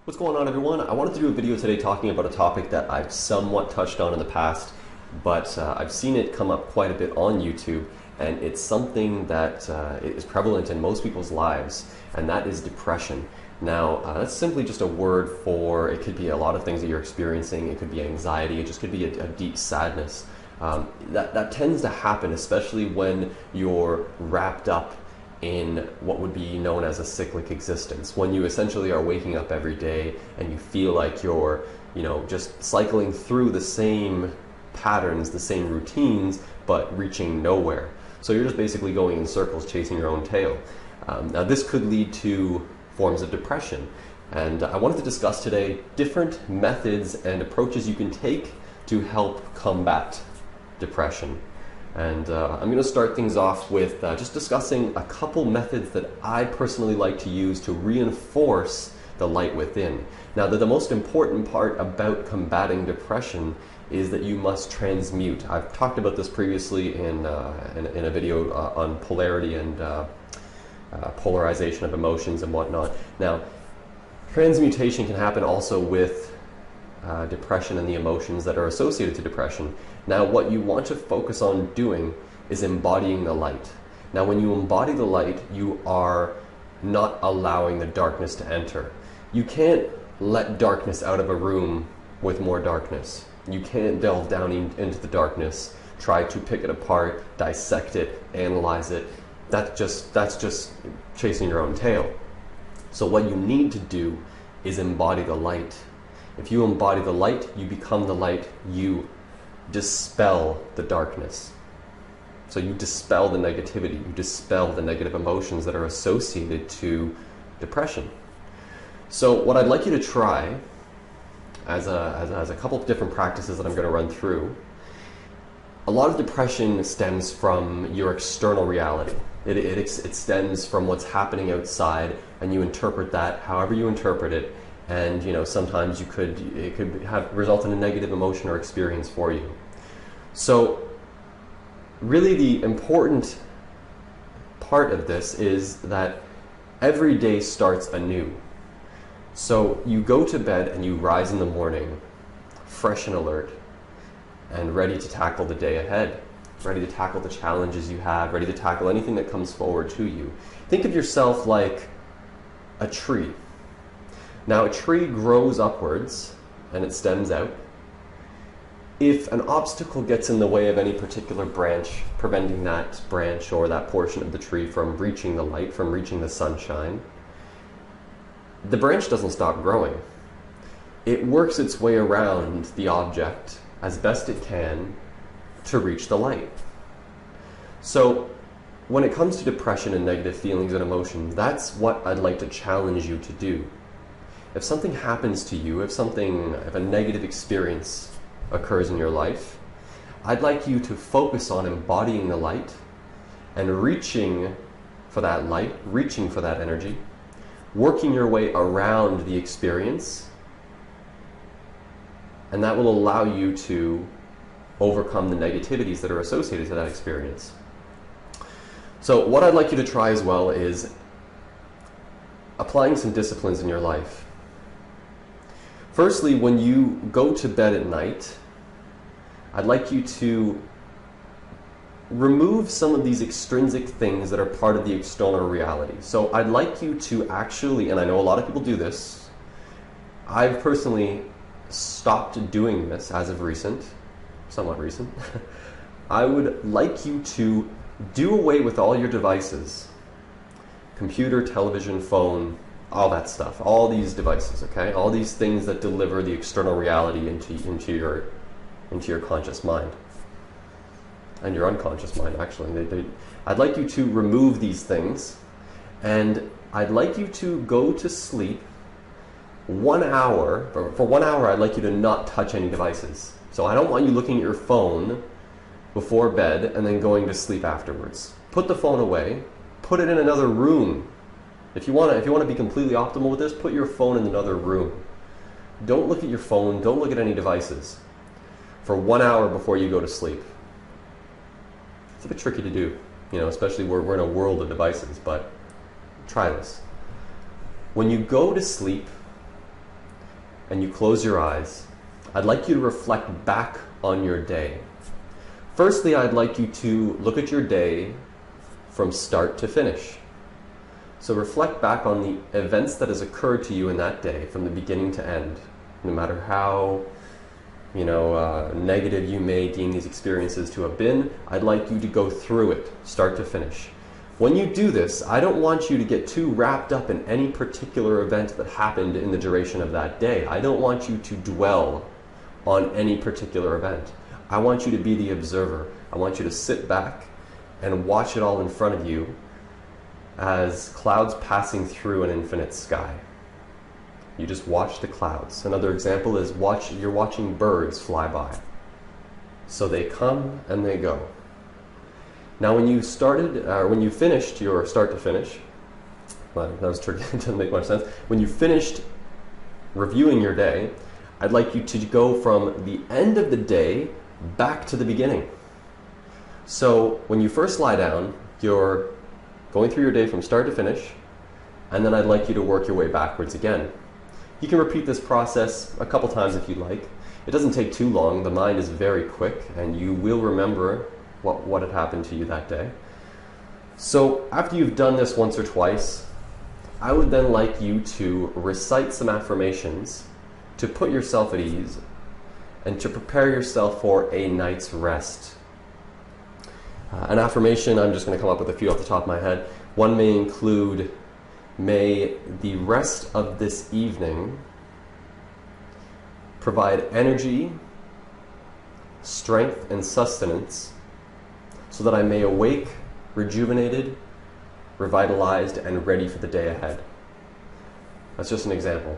What's going on, everyone? I wanted to do a video today talking about a topic that I've somewhat touched on in the past, but I've seen it come up quite a bit on YouTube, and it's something that is prevalent in most people's lives, and that is depression. Now, that's simply just a word for, it could be a lot of things that you're experiencing. It could be anxiety, it just could be a deep sadness. That tends to happen, especially when you're wrapped up in what would be known as a cyclic existence, when you essentially are waking up every day and you feel like you're, just cycling through the same patterns, the same routines, but reaching nowhere. So you're just basically going in circles, chasing your own tail. Now this could lead to forms of depression, and I wanted to discuss today different methods and approaches you can take to help combat depression. And I'm going to start things off with just discussing a couple methods that I personally like to use to reinforce the light within. Now, the most important part about combating depression is that you must transmute. I've talked about this previously in a video on polarity and polarization of emotions and whatnot. Now, transmutation can happen also with depression and the emotions that are associated to depression. Now, what you want to focus on doing is embodying the light. Now, when you embody the light, you are not allowing the darkness to enter. You can't let darkness out of a room with more darkness. You can't delve down into the darkness, try to pick it apart, dissect it, analyze it. That's just chasing your own tail. So what you need to do is embody the light. If you embody the light, you become the light, you dispel the darkness. So you dispel the negativity, you dispel the negative emotions that are associated to depression. So what I'd like you to try as a couple of different practices that I'm going to run through. A lot of depression stems from your external reality. It stems from what's happening outside, and you interpret that however you interpret it. And sometimes it could result in a negative emotion or experience for you. So really the important part of this is that every day starts anew. So you go to bed and you rise in the morning fresh and alert and ready to tackle the day ahead, ready to tackle the challenges you have, ready to tackle anything that comes forward to you. Think of yourself like a tree. Now, a tree grows upwards and it stems out. If an obstacle gets in the way of any particular branch, preventing that branch or that portion of the tree from reaching the light, from reaching the sunshine, the branch doesn't stop growing. It works its way around the object as best it can to reach the light. So when it comes to depression and negative feelings and emotions, that's what I'd like to challenge you to do. If something happens to you, if a negative experience occurs in your life, I'd like you to focus on embodying the light and reaching for that light, reaching for that energy, working your way around the experience, and that will allow you to overcome the negativities that are associated to that experience. So what I'd like you to try as well is applying some disciplines in your life. Firstly, when you go to bed at night, I'd like you to remove some of these extrinsic things that are part of the external reality. So I'd like you to actually, and I know a lot of people do this, I've personally stopped doing this as of recent, somewhat recent. I would like you to do away with all your devices, computer, television, phone, all that stuff, all these devices, okay? All these things that deliver the external reality into your conscious mind. And your unconscious mind, actually. I'd like you to remove these things, and I'd like you to go to sleep 1 hour. For 1 hour, I'd like you to not touch any devices. So I don't want you looking at your phone before bed and then going to sleep afterwards. Put the phone away, put it in another room. If you want to be completely optimal with this, put your phone in another room. Don't look at your phone, don't look at any devices for 1 hour before you go to sleep. It's a bit tricky to do, especially we're in a world of devices, but try this. When you go to sleep, and you close your eyes, I'd like you to reflect back on your day. Firstly, I'd like you to look at your day from start to finish. So reflect back on the events that has occurred to you in that day from the beginning to end. No matter how negative you may deem these experiences to have been, I'd like you to go through it, start to finish. When you do this, I don't want you to get too wrapped up in any particular event that happened in the duration of that day. I don't want you to dwell on any particular event. I want you to be the observer. I want you to sit back and watch it all in front of you as clouds passing through an infinite sky. You just watch the clouds. Another example is you're watching birds fly by. So they come and they go. Now when you finished your start to finish, well, that was tricky, it doesn't make much sense. When you finished reviewing your day, I'd like you to go from the end of the day back to the beginning. So when you first lie down, you're going through your day from start to finish, and then I'd like you to work your way backwards again. You can repeat this process a couple times if you like. It doesn't take too long. The mind is very quick, and you will remember what had happened to you that day. So after you've done this once or twice, I would then like you to recite some affirmations to put yourself at ease and to prepare yourself for a night's rest. An affirmation, I'm just going to come up with a few off the top of my head. One may include, may the rest of this evening provide energy, strength, and sustenance so that I may awake, rejuvenated, revitalized, and ready for the day ahead. That's just an example.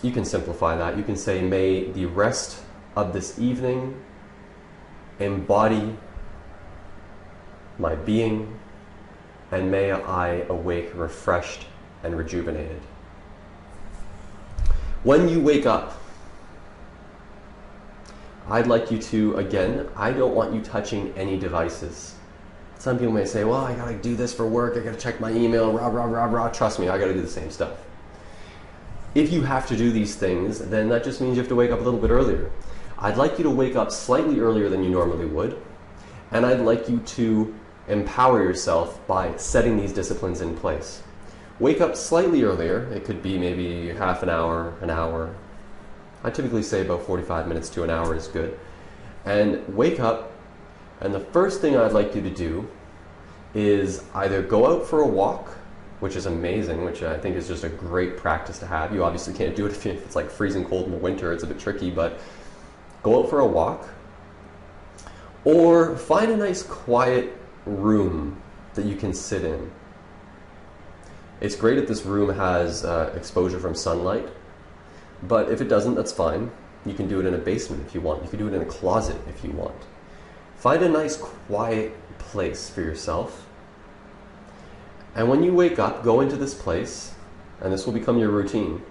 You can simplify that. You can say, may the rest of this evening embody my being, and may I awake refreshed and rejuvenated. When you wake up, I'd like you to, again, I don't want you touching any devices. Some people may say, well, I gotta do this for work, I gotta check my email, rah, rah, rah, rah. Trust me, I gotta do the same stuff. If you have to do these things, then that just means you have to wake up a little bit earlier. I'd like you to wake up slightly earlier than you normally would, and I'd like you to empower yourself by setting these disciplines in place. Wake up slightly earlier. It could be maybe half an hour, an hour. I typically say about 45 minutes to an hour is good. And wake up, and the first thing I'd like you to do is either go out for a walk, which is amazing, which I think is just a great practice to have. You obviously can't do it if it's like freezing cold in the winter. It's a bit tricky, but go out for a walk, or find a nice quiet room that you can sit in. It's great if this room has exposure from sunlight, but if it doesn't, that's fine. You can do it in a basement if you want. You can do it in a closet if you want. Find a nice quiet place for yourself, and when you wake up, go into this place, and this will become your routine.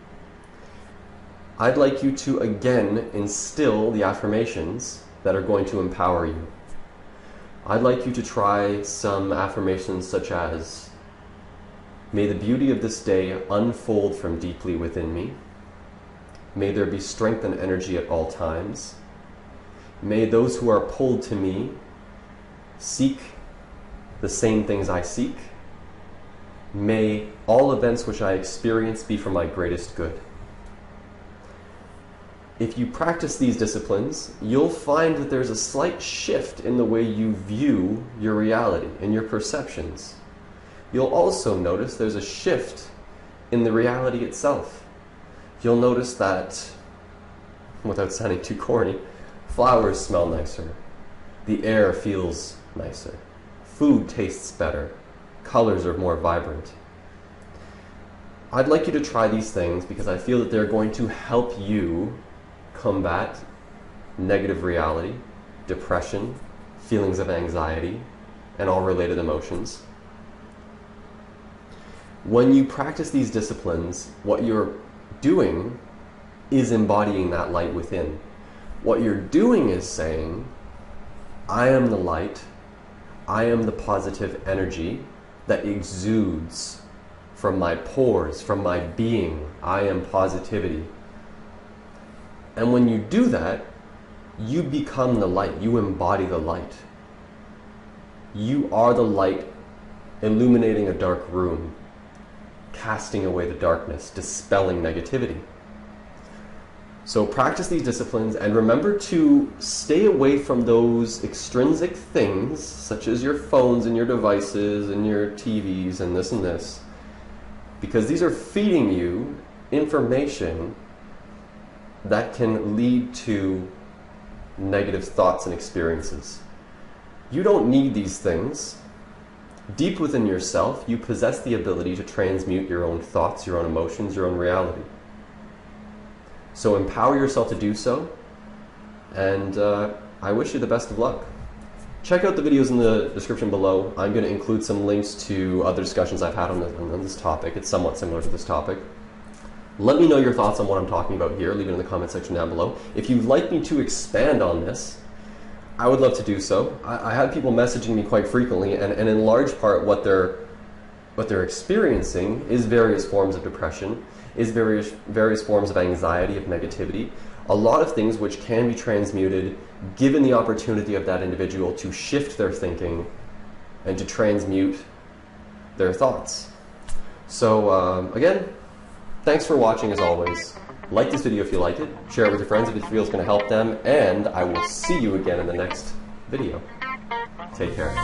I'd like you to again instill the affirmations that are going to empower you. I'd like you to try some affirmations such as, may the beauty of this day unfold from deeply within me. May there be strength and energy at all times. May those who are pulled to me seek the same things I seek. May all events which I experience be for my greatest good. If you practice these disciplines, you'll find that there's a slight shift in the way you view your reality and your perceptions. You'll also notice there's a shift in the reality itself. You'll notice that, without sounding too corny, flowers smell nicer, the air feels nicer, food tastes better, colors are more vibrant. I'd like you to try these things because I feel that they're going to help you combat negative reality, depression, feelings of anxiety, and all related emotions. When you practice these disciplines, what you're doing is embodying that light within. What you're doing is saying, I am the light, I am the positive energy that exudes from my pores, from my being. I am positivity. And when you do that, you become the light. You embody the light. You are the light illuminating a dark room, casting away the darkness, dispelling negativity. So practice these disciplines and remember to stay away from those extrinsic things, such as your phones and your devices and your TVs and this, because these are feeding you information that can lead to negative thoughts and experiences. You don't need these things. Deep within yourself, you possess the ability to transmute your own thoughts, your own emotions, your own reality. So empower yourself to do so, and I wish you the best of luck. Check out the videos in the description below. I'm going to include some links to other discussions I've had on this topic. It's somewhat similar to this topic. Let me know your thoughts on what I'm talking about here. Leave it in the comment section down below. If you'd like me to expand on this, I would love to do so. I have people messaging me quite frequently, and in large part what they're experiencing is various forms of depression, is various forms of anxiety, of negativity, a lot of things which can be transmuted given the opportunity of that individual to shift their thinking and to transmute their thoughts. So again, thanks for watching as always. Like this video if you like it, share it with your friends if you feel it's going to help them, and I will see you again in the next video. Take care.